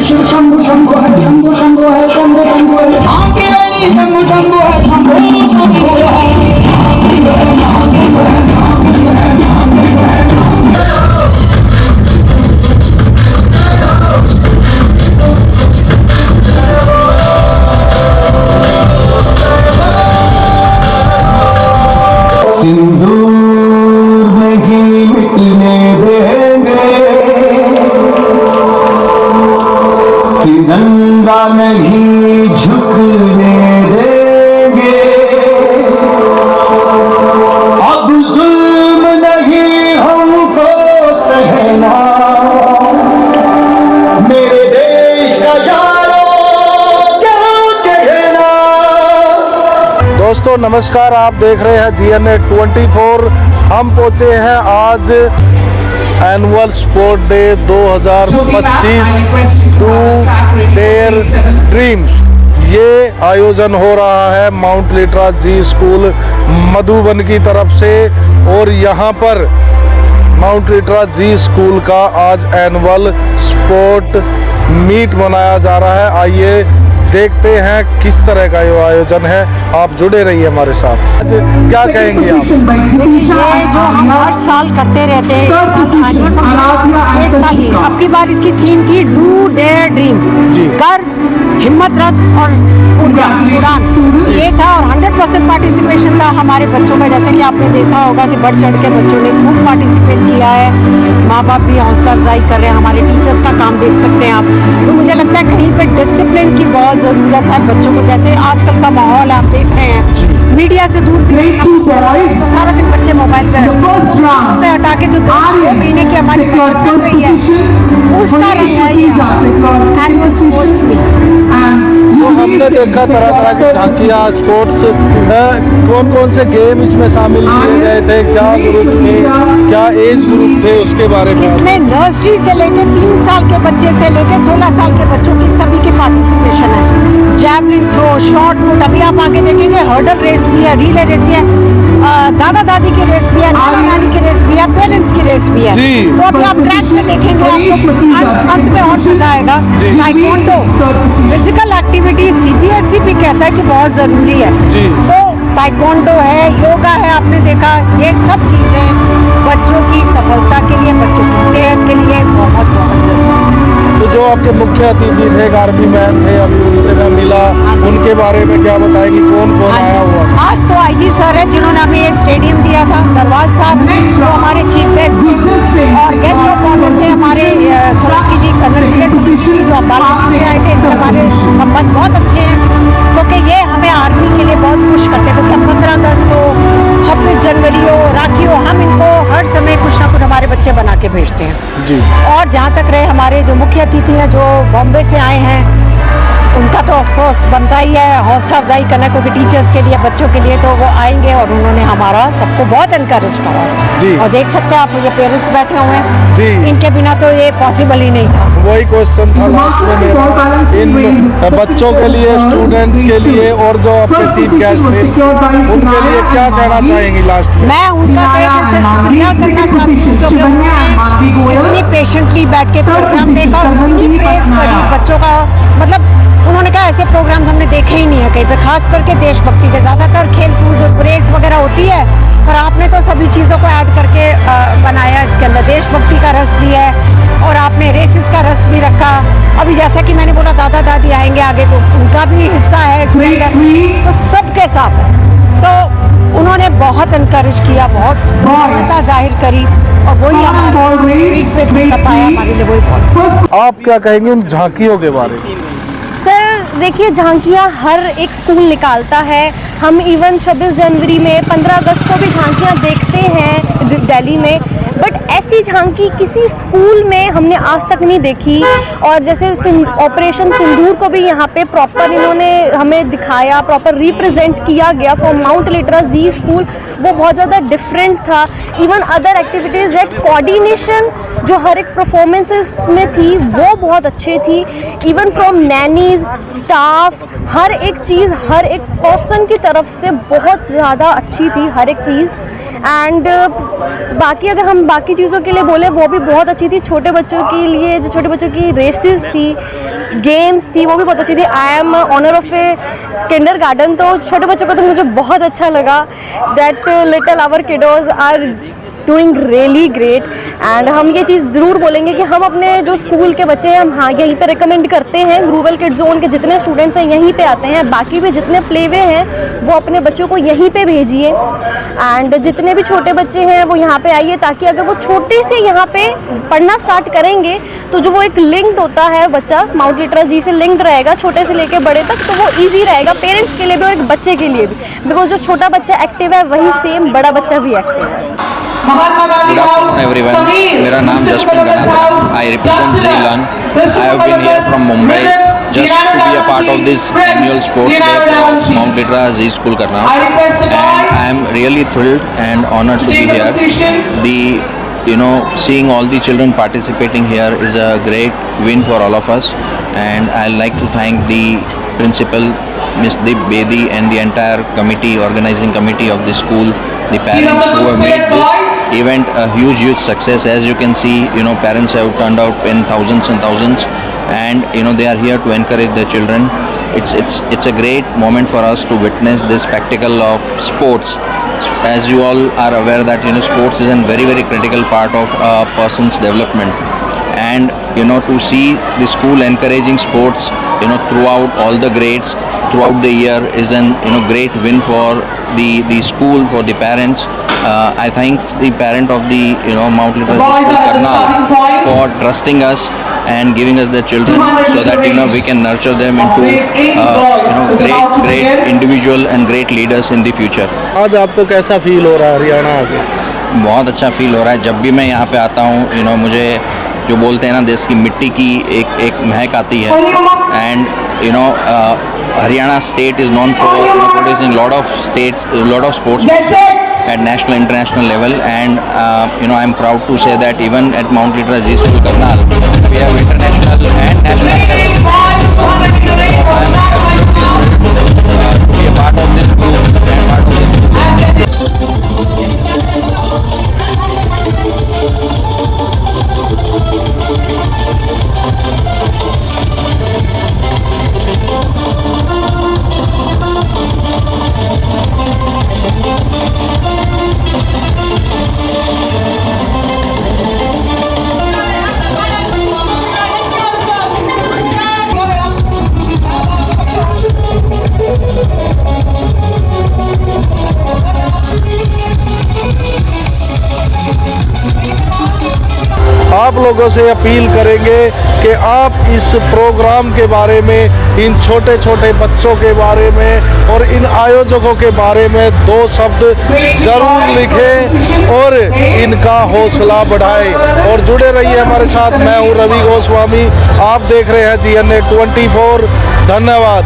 शिव शंभु शंभु है, शंभु शंभु है, शंभु शंभु है, त्रिवेणी शंभु शंभु है, शंभु शंभु है। सिंदूर नहीं मिटने देंगे, तिरंगा नहीं झुकने देंगे, अब जुल्म नहीं हमको सहना, मेरे देश का यारों क्या कहना। दोस्तों नमस्कार, आप देख रहे हैं GNA 24। हम पहुंचे हैं आज annual sport day 2025 to dare dreams. ये आयोजन हो रहा है Mount Litera Zee school Madhuban की तरफ से, और यहाँ पर माउंट लिटरा जी स्कूल का आज एनुअल स्पोर्ट मीट मनाया जा रहा है। आइए देखते हैं किस तरह का ये आयोजन है, आप जुड़े रहिए हमारे साथ। क्या कहेंगे आप? ये जो हम हर साल करते रहते हैं, अब की बार इसकी थीम थी डू डेयर ड्रीम, कर हिम्मत रख और ऊर्जा उड़ान, ये था। और 100% पार्टिसिपेशन था हमारे बच्चों का। जैसे कि आपने देखा होगा कि बढ़ चढ़ के बच्चों ने खूब पार्टिसिपेट किया है, माँ बाप भी हौसला अफजाई कर रहे हैं, हमारे टीचर्स का काम देख सकते हैं आप। तो मुझे लगता है कहीं पे डिसिप्लिन की बहुत ज़रूरत है बच्चों को। जैसे आजकल का माहौल आप देख रहे हैं, मीडिया से दूर सारा दिन बच्चे मोबाइल पे से हटा के जो 2 महीने की हमारी उसका रंग है एनुअल स्पोर्ट्स में। तो हमने देखा तरह तरह की झांकियाँ, स्पोर्ट्स, कौन कौन से गेम इसमें शामिल किए गए थे, क्या ग्रुप थे, क्या एज ग्रुप थे, उसके बारे में। इसमें नर्सरी से लेके 3 साल के बच्चे से लेके 16 साल के बच्चों की सभी की पार्टिसिपेशन है। जैवलिन थ्रो, शॉर्ट पुट, अभी आप आगे देखेंगे हर्डल रेस भी है, रिले रेस भी है, दादा दादी की रेस भी है, नाना नानी की रेस भी है, पेरेंट्स की रेस भी है। तो अभी आप ट्रैक में देखेंगे, आपको अंत में और मजा आएगा। ताइक्वांडो फिजिकल एक्टिविटी CBSE भी कहता है कि बहुत जरूरी है, तो ताइक्वांडो है, योगा है, आपने देखा, ये सब चीजें बच्चों की सफलता के लिए, बच्चों की सेहत के लिए बहुत बहुत जरूरी है। तो जो आपके मुख्य अतिथि थे, आर्मी मैन थे, अभी उनसे मैं मिला, उनके बारे में क्या बताएंगे, कौन कौन आया हुआ? आज तो IG सर है जिन्होंने हमें ये स्टेडियम दिया था, दरवाल साहब जो हमारे चीफ गेस्ट थे, और गेस्ट ऑफ ऑनर थे हमारे सोलंकी जी, कर्नल जो बालाघाट से आए थे। इनसे हमारे संबंध बहुत अच्छे हैं, क्योंकि ये हमें आर्मी के लिए बहुत पुश करते हैं, क्योंकि 15 अगस्त हो, 26 जनवरी हो, राखी हो, हम इनको हर समय कुछ ना कुछ हमारे बच्चे बना के भेजते हैं जी। और जहाँ तक रहे हमारे जो मुख्य अतिथि हैं जो बॉम्बे से आए हैं, उनका तो ऑफकोर्स बनता ही है हौसला अफजाई करना, क्योंकि टीचर्स के लिए, बच्चों के लिए, तो वो आएंगे और उन्होंने हमारा सबको बहुत इनकरेज करा जी। और देख सकते हैं आप, ये पेरेंट्स बैठे हुए हैं जी, इनके बिना तो ये पॉसिबल ही नहीं था। वही क्वेश्चन था लास्ट में मेरा, इन बच्चों के लिए, स्टूडेंट्स के लिए, और जो आपके चीफ गेस्ट थे उनके लिए क्या कहना चाहेंगी लास्ट में? मैं उनका शुक्रिया करना चाहती हूँ, क्योंकि उन्होंने इतनी पेशेंटली बैठ के प्रोग्राम देखा, इतनी प्रेस करी बच्चों का। मतलब उन्होंने कहा ऐसे प्रोग्राम्स हमने देखे ही नहीं है कहीं पे, खास करके देशभक्ति के। ज़्यादातर खेल कूद और रेस वगैरह होती है, पर आपने तो सभी चीज़ों को ऐड करके बनाया। इसके अंदर देशभक्ति का रस भी है और आपने रेसिस का रस भी रखा। अभी जैसा कि मैंने बोला दादा दादी आएंगे आगे, तो उनका भी हिस्सा है इसके अंदर, तो सबके साथ है। तो उन्होंने बहुत इनकरेज किया, बहुत प्रसन्नता जाहिर करी, और वही हमारे लिए वही बहुत। आप क्या कहेंगे उन झांकियों के बारे में? सर देखिए, झांकियाँ हर एक स्कूल निकालता है। हम इवन 26 जनवरी में, 15 अगस्त को भी झांकियाँ देखते हैं दिल्ली में, बट ऐसी झांकी किसी स्कूल में हमने आज तक नहीं देखी। और जैसे ऑपरेशन सिंदूर को भी यहाँ पे प्रॉपर इन्होंने हमें दिखाया, प्रॉपर रिप्रेजेंट किया गया from Mount Litera Zee school, वो बहुत ज़्यादा डिफरेंट था। Even other activities that coordination जो हर एक परफॉर्मेंसेस में थी वो बहुत अच्छी थी। इवन फ्रॉम नैनीज, स्टाफ, हर एक चीज़, हर एक पर्सन की तरफ से बहुत ज़्यादा अच्छी थी हर एक चीज़। एंड बाकी अगर हम बाकी चीज़ों के लिए बोले वो भी बहुत अच्छी थी। छोटे बच्चों के लिए जो छोटे बच्चों की रेसेस थी, गेम्स थी, वो भी बहुत अच्छी थी। I am owner of a kindergarten, तो छोटे बच्चों को तो मुझे बहुत अच्छा लगा that little our kiddos are doing really great. And हम ये चीज़ ज़रूर बोलेंगे कि हम अपने जो स्कूल के बच्चे हैं हम हाँ यहीं पे रिकमेंड करते हैं। ग्रूवल किड जोन के जितने स्टूडेंट्स हैं यहीं पे आते हैं, बाकी भी जितने प्लेवे हैं वो अपने बच्चों को यहीं पे भेजिए। एंड जितने भी छोटे बच्चे हैं वो यहाँ पे आइए, ताकि अगर वो छोटे से यहाँ पे पढ़ना स्टार्ट करेंगे तो जो वो एक लिंक्ड होता है बच्चा, माउंट लिट्रा जी से लिंक्ड रहेगा छोटे से लेके बड़े तक, तो वो ईजी रहेगा पेरेंट्स के लिए भी और एक बच्चे के लिए भी। बिकॉज जो छोटा बच्चा एक्टिव है वही सेम बड़ा बच्चा भी एक्टिव है। Mahatma Gandhi house everyone. मेरा नाम जसप्रीत गणा है. I represent Zeeland. I have been here from Mumbai just to be a part of this annual sports day for Mount Litra Z School Karnal. And I am really thrilled and honored to be here. Seeing all the children participating here is a great win for all of us. And I'd like to thank the principal, Ms. Deep Bedi, and the entire committee, organizing committee of the school, the parents who have made this event a huge success. As you can see, parents have turned out in thousands and thousands, and they are here to encourage their children. It's a great moment for us to witness this spectacle of sports. As you all are aware that sports is a very, very critical part of a person's development. And to see the school encouraging sports throughout all the grades throughout the year is an great win for the school, for the parents. I thank the parent of the Mount Litra School Karnal for trusting us and giving us their children so that we can nurture them into great individual and great leaders in the future. आज आपको कैसा feel हो रहा है हरियाणा आके? बहुत अच्छा feel हो रहा है. जब भी मैं यहाँ पे आता हूँ मुझे जो बोलते हैं ना, देश की मिट्टी की एक महक आती है. And Haryana state is known for producing lot of sports at national, international level, and I am proud to say that even at Mount Litra Z School Karnal we have international and national level. I am happy to be a part of this group and part of this school. आप लोगों से appeal करेंगे कि आप इस programme के बारे में, इन छोटे छोटे बच्चों के बारे में और इन आयोजकों के बारे में 2 शब्द ज़रूर लिखें और इनका हौसला बढ़ाएं. और जुड़े रहिए हमारे साथ. मैं हूं रवि गोस्वामी, आप देख रहे हैं GNA 24. धन्यवाद.